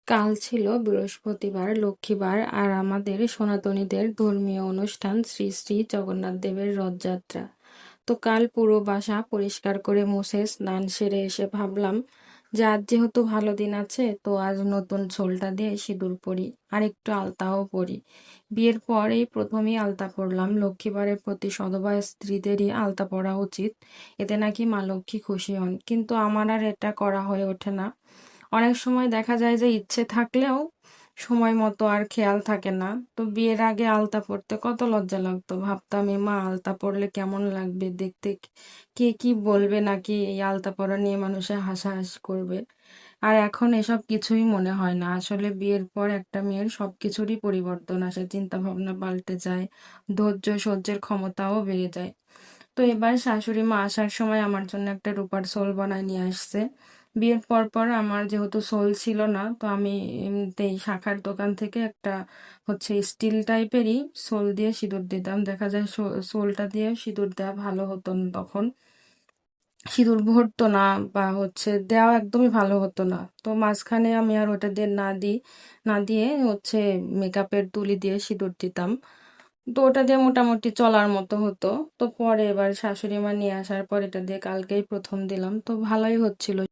কাল ছিল বৃহস্পতিবার, লক্ষ্মীবার আর আমাদের সনাতনীদের ধর্মীয় অনুষ্ঠান শ্রী শ্রী জগন্নাথ দেবের রথযাত্রা। তো কাল পুরো বাসা পরিষ্কার করে মুছে স্নান সেরে এসে ভাবলাম যে আজ যেহেতু ভালো দিন আছে, তো আজ নতুন ঝোলটা দিয়ে সিঁদুর পরি আর একটু আলতাও পরি। বিয়ের পর এই প্রথমেই আলতা পরলাম। লক্ষ্মীবারের প্রতি সধবা স্ত্রীদেরই আলতা পরা উচিত, এতে নাকি মা লক্ষ্মী খুশি হন, কিন্তু আমার আর এটা করা হয়ে ওঠে না। অনেক সময় দেখা যায় যে ইচ্ছে থাকলেও সময় মতো আর খেয়াল থাকে না। তো বিয়ের আগে আলতা পরতে কত লজ্জা লাগতো, ভাবতাম এ মা আলতা পরলে কেমন লাগবে দেখতে, কে কি বলবে, নাকি এই আলতা পরা নিয়ে মানুষে হাসাহাসি করবে। আর এখন এসব কিছুই মনে হয় না। আসলে বিয়ের পর একটা মেয়ের সবকিছুরই পরিবর্তন আসে, চিন্তা ভাবনা পাল্টে যায়, ধৈর্য সহ্যের ক্ষমতাও বেড়ে যায়। তো এবার শাশুড়ি মা আসার সময় আমার জন্য একটা রূপার সোল বানায় নিয়ে আসছে। বিয়ের পর পর আমার যেহেতু সোল ছিল না, তো আমি এমনিতেই শাখার দোকান থেকে একটা স্টিল টাইপেরই সোল দিয়ে সিঁদুর দিতাম। দেখা যায় সোলটা দিয়ে সিঁদুর দেওয়া ভালো হতো না তখন, সিঁদুর ভরতো না, বা দেওয়া একদমই ভালো হতো না। তো মাঝখানে আমি আর ওটা দিয়ে না দিয়ে মেকআপের তুলি দিয়ে সিঁদুর দিতাম। তো ওটা দিয়ে মোটামুটি চলার মতো হতো। তো পরে এবার শাশুড়ি মা নিয়ে আসার পর এটা দিয়ে কালকেই প্রথম দিলাম, তো ভালোই হচ্ছিল।